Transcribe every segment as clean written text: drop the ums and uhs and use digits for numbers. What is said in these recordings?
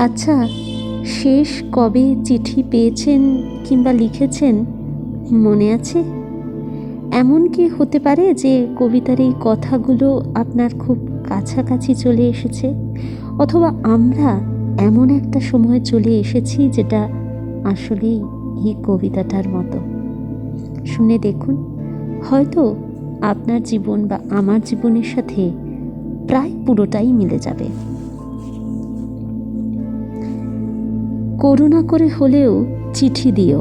আচ্ছা, শেষ কবে চিঠি পেয়েছেন কিংবা লিখেছেন মনে আছে? এমন কি হতে পারে যে কবিতার এই কথাগুলো আপনার খুব কাছাকাছি চলে এসেছে, অথবা আমরা এমন একটা সময় চলে এসেছি যেটা আসলেই এই কবিতাটার মতো? শুনে দেখুন, হয়তো আপনার জীবন বা আমার জীবনের সাথে প্রায় পুরোটাই মিলে যাবে। করুণা করে হলেও চিঠি দিও,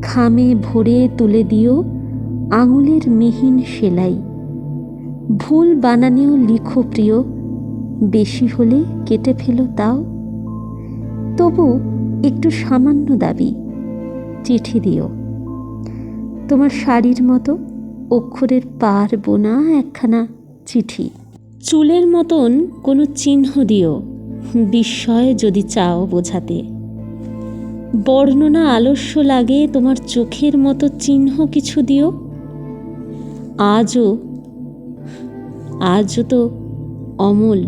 খামে ভরে তুলে দিও আঙুলের মিহিন সেলাই। ভুল বানানেও লিখো প্রিয়, বেশি হলে কেটে ফেলো তাও। তবু একটু সামান্য দাবি, চিঠি দিও। তোমার শাড়ির মতো অক্ষরের পার বোনা একখানা চিঠি। চুলের মতন কোনো চিহ্ন দিও, বিস্ময় যদি চাও বোঝাতে। বর্ণনা আলস্য লাগে তোমার চোখের মতো চিহ্ন কিছু দিও। আজও তো অমল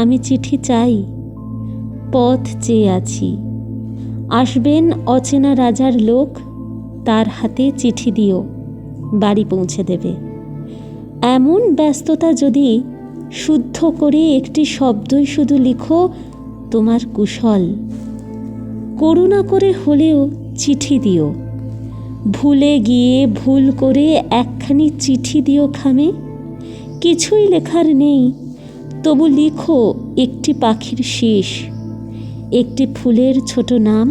আমি চিঠি চাই, পথ চেয়ে আছি। আসবেন অচেনা রাজার লোক, তার হাতে চিঠি দিও, বাড়ি পৌঁছে দেবে। এমন ব্যস্ততা যদি শুদ্ধ করে একটি শব্দই শুধু লিখো, তোমার কুশল। করুণা করে হলেও চিঠি দিও, ভুলে গিয়ে ভুল করে একখানি চিঠি দিও খামে। কিছুই লেখার নেই, তবু লিখো একটি পাখির শেষ, একটি ফুলের ছোট নাম।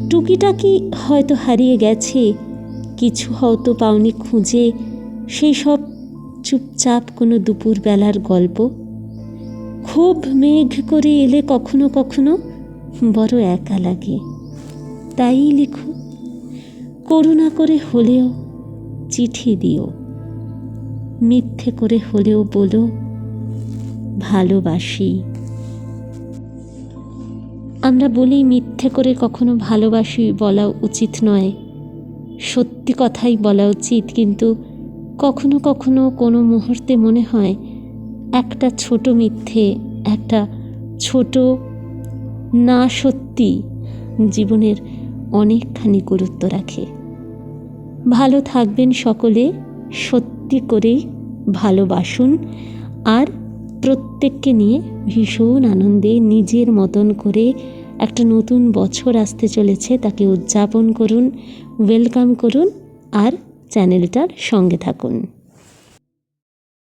টুকিটাকি হয়তো হারিয়ে গেছে, কিছু হয়তো পাওনি খুঁজে, সেই সব চুপচাপ কোনো দুপুরবেলার গল্প। খুব মেঘ করে এলে কখনো কখনো বড় একা লাগে, তাই লিখো। করুণা করে হলেও চিঠি দিও, মিথ্যে করে হলেও বলো ভালোবাসি। আমরা বলি মিথ্যে করে কখনো ভালোবাসি বলা উচিত নয়, সত্যি কথাই বলা উচিত। কিন্তু কখনো কখনো কোনো মুহূর্তে মনে হয় একটা ছোট মিথ্যে, একটা ছোট না সত্যি জীবনের অনেকখানি গুরুত্ব রাখে। ভালো থাকবেন সকলে, সত্যি করেই ভালোবাসুন, আর প্রত্যেককে নিয়ে ভীষণ আনন্দে নিজের মতন করে একটা নতুন বছর আসতে চলেছে, তাকে উদযাপন করুন, ওয়েলকাম করুন, আর চ্যানেলটার সঙ্গে থাকুন।